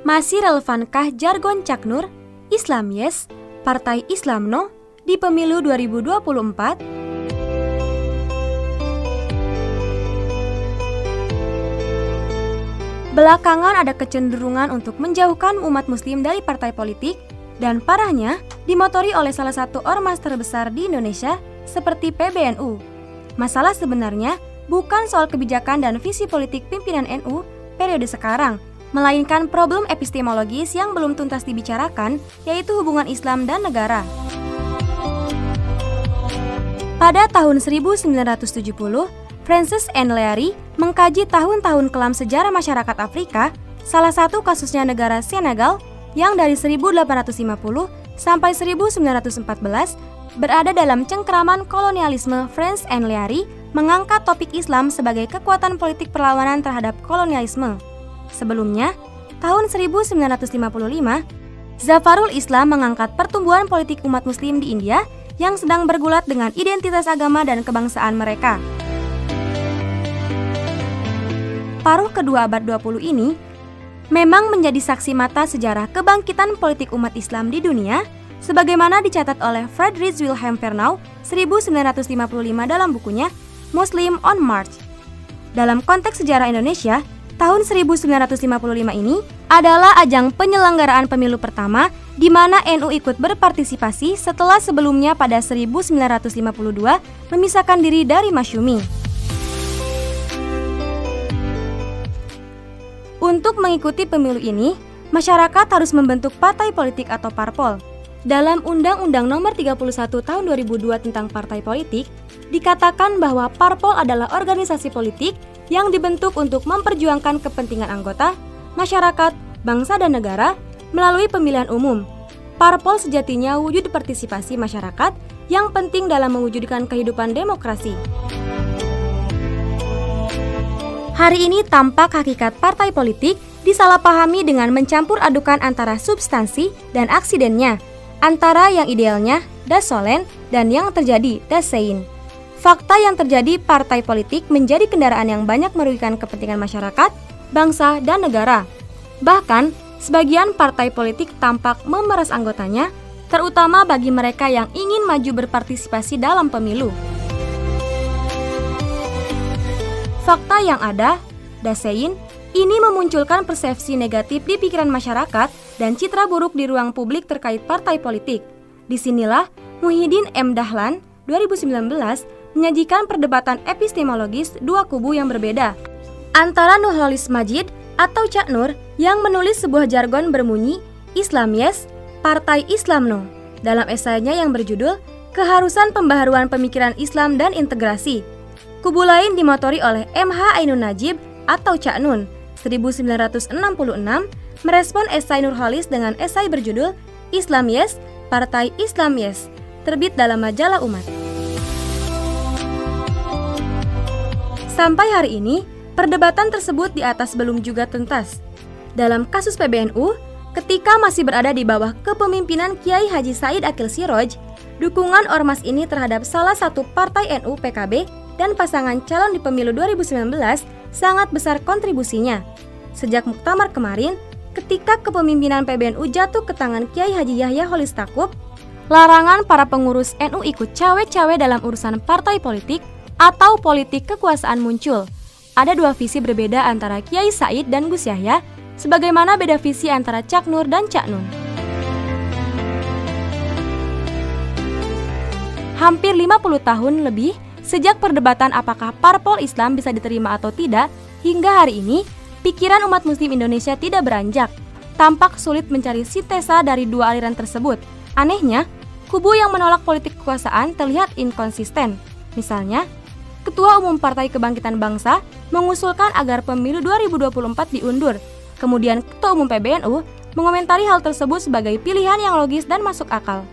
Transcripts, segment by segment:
Masih relevankah jargon Cak Nur, Islam Yes, Partai Islam No di pemilu 2024? Belakangan ada kecenderungan untuk menjauhkan umat muslim dari partai politik dan parahnya dimotori oleh salah satu ormas terbesar di Indonesia seperti PBNU. Masalah sebenarnya bukan soal kebijakan dan visi politik pimpinan NU periode sekarang, melainkan problem epistemologis yang belum tuntas dibicarakan, yaitu hubungan Islam dan negara. Pada tahun 1970, Francis N. Leary mengkaji tahun-tahun kelam sejarah masyarakat Afrika, salah satu kasusnya negara Senegal yang dari 1850 sampai 1914 berada dalam cengkeraman kolonialisme. Francis N. Leary mengangkat topik Islam sebagai kekuatan politik perlawanan terhadap kolonialisme. Sebelumnya, tahun 1955, Zafarul Islam mengangkat pertumbuhan politik umat muslim di India yang sedang bergulat dengan identitas agama dan kebangsaan mereka. Paruh kedua abad 20 ini memang menjadi saksi mata sejarah kebangkitan politik umat Islam di dunia, sebagaimana dicatat oleh Friedrich Wilhelm Fernau 1955 dalam bukunya Muslim on March. Dalam konteks sejarah Indonesia, tahun 1955 ini adalah ajang penyelenggaraan pemilu pertama di mana NU ikut berpartisipasi setelah sebelumnya pada 1952 memisahkan diri dari Masyumi. Untuk mengikuti pemilu ini, masyarakat harus membentuk partai politik atau parpol. Dalam Undang-Undang Nomor 31 Tahun 2002 tentang partai politik, dikatakan bahwa parpol adalah organisasi politik yang dibentuk untuk memperjuangkan kepentingan anggota, masyarakat, bangsa dan negara melalui pemilihan umum. Parpol sejatinya wujud partisipasi masyarakat yang penting dalam mewujudkan kehidupan demokrasi. Hari ini tampak hakikat partai politik disalahpahami dengan mencampur adukan antara substansi dan aksidennya, antara yang idealnya das solem dan yang terjadi das sein. Fakta yang terjadi, partai politik menjadi kendaraan yang banyak merugikan kepentingan masyarakat, bangsa, dan negara. Bahkan, sebagian partai politik tampak memeras anggotanya, terutama bagi mereka yang ingin maju berpartisipasi dalam pemilu. Fakta yang ada, das sein, ini memunculkan persepsi negatif di pikiran masyarakat dan citra buruk di ruang publik terkait partai politik. Disinilah Muhyiddin M. Dahlan 2019 menyajikan perdebatan epistemologis dua kubu yang berbeda, antara Nurholis Majid atau Cak Nur yang menulis sebuah jargon bermunyi Islam Yes, Partai Islam No dalam esainya yang berjudul Keharusan Pembaharuan Pemikiran Islam dan Integrasi. Kubu lain dimotori oleh M.H. Ainun Najib atau Cak Nun 1966 merespon esai Nurholis dengan esai berjudul Islam Yes, Partai Islam Yes, terbit dalam majalah Umat. Sampai hari ini, perdebatan tersebut di atas belum juga tuntas. Dalam kasus PBNU, ketika masih berada di bawah kepemimpinan Kiai Haji Said Akil Siroj, dukungan ormas ini terhadap salah satu partai NU PKB dan pasangan calon di pemilu 2019 sangat besar kontribusinya. Sejak muktamar kemarin, ketika kepemimpinan PBNU jatuh ke tangan Kiai Haji Yahya Holistakup, larangan para pengurus NU ikut cawe-cawe dalam urusan partai politik atau politik kekuasaan muncul. Ada dua visi berbeda antara Kiai Said dan Gus Yahya, sebagaimana beda visi antara Cak Nur dan Cak Nun. Hampir 50 tahun lebih sejak perdebatan apakah parpol Islam bisa diterima atau tidak, hingga hari ini, pikiran umat muslim Indonesia tidak beranjak. Tampak sulit mencari sintesa dari dua aliran tersebut. Anehnya, kubu yang menolak politik kekuasaan terlihat inkonsisten. Misalnya, Ketua Umum Partai Kebangkitan Bangsa mengusulkan agar pemilu 2024 diundur. Kemudian Ketua Umum PBNU mengomentari hal tersebut sebagai pilihan yang logis dan masuk akal.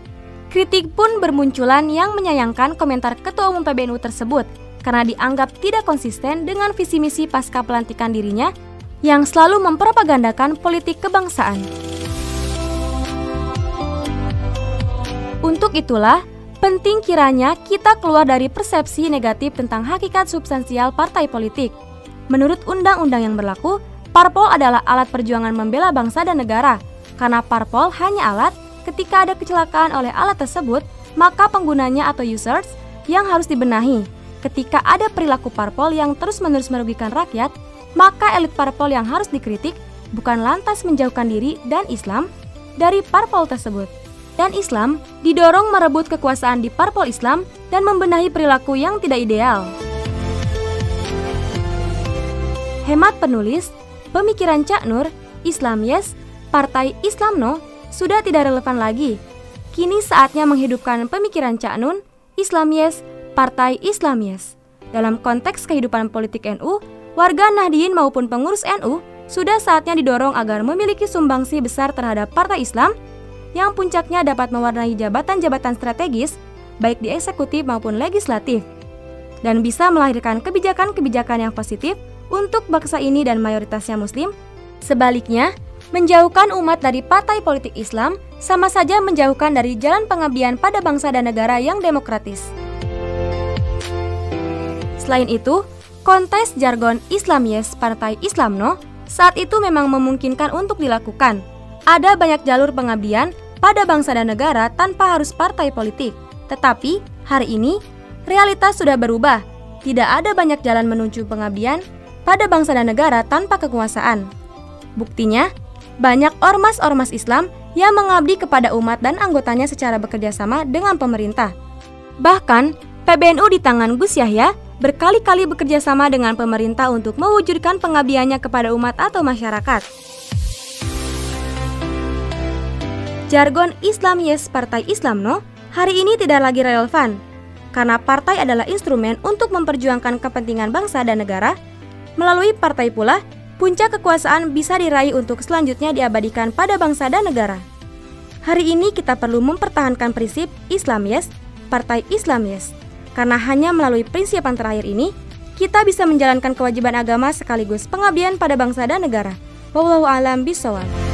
Kritik pun bermunculan yang menyayangkan komentar Ketua Umum PBNU tersebut karena dianggap tidak konsisten dengan visi misi pasca pelantikan dirinya yang selalu mempropagandakan politik kebangsaan. Untuk itulah, penting kiranya kita keluar dari persepsi negatif tentang hakikat substansial partai politik. Menurut undang-undang yang berlaku, Parpol adalah alat perjuangan membela bangsa dan negara. Karena parpol hanya alat, ketika ada kecelakaan oleh alat tersebut, maka penggunanya atau users yang harus dibenahi. Ketika ada perilaku parpol yang terus-menerus merugikan rakyat, maka elit parpol yang harus dikritik, bukan lantas menjauhkan diri dan Islam dari parpol tersebut. Dan Islam didorong merebut kekuasaan di parpol Islam dan membenahi perilaku yang tidak ideal. Hemat penulis, pemikiran Cak Nur, Islam Yes, Partai Islam No sudah tidak relevan lagi. Kini saatnya menghidupkan pemikiran Cak Nun, Islam Yes, Partai Islam Yes. Dalam konteks kehidupan politik NU, warga Nahdien maupun pengurus NU sudah saatnya didorong agar memiliki sumbangsi besar terhadap Partai Islam yang puncaknya dapat mewarnai jabatan-jabatan strategis baik di eksekutif maupun legislatif dan bisa melahirkan kebijakan-kebijakan yang positif untuk bangsa ini dan mayoritasnya Muslim. Sebaliknya, menjauhkan umat dari partai politik Islam sama saja menjauhkan dari jalan pengabdian pada bangsa dan negara yang demokratis. Selain itu, kontes jargon Islam Yes, Partai Islam No saat itu memang memungkinkan untuk dilakukan. Ada banyak jalur pengabdian pada bangsa dan negara tanpa harus partai politik. Tetapi, hari ini, realitas sudah berubah. Tidak ada banyak jalan menuju pengabdian pada bangsa dan negara tanpa kekuasaan. Buktinya, banyak ormas-ormas Islam yang mengabdi kepada umat dan anggotanya secara bekerja sama dengan pemerintah. Bahkan, PBNU di tangan Gus Yahya berkali-kali bekerja sama dengan pemerintah untuk mewujudkan pengabdiannya kepada umat atau masyarakat. Jargon Islam Yes, Partai Islam No hari ini tidak lagi relevan, karena partai adalah instrumen untuk memperjuangkan kepentingan bangsa dan negara. Melalui partai pula, puncak kekuasaan bisa diraih untuk selanjutnya diabadikan pada bangsa dan negara. Hari ini kita perlu mempertahankan prinsip Islam Yes, Partai Islam Yes. Karena hanya melalui prinsip yang terakhir ini, kita bisa menjalankan kewajiban agama sekaligus pengabdian pada bangsa dan negara. Wallahu a'lam bishawab.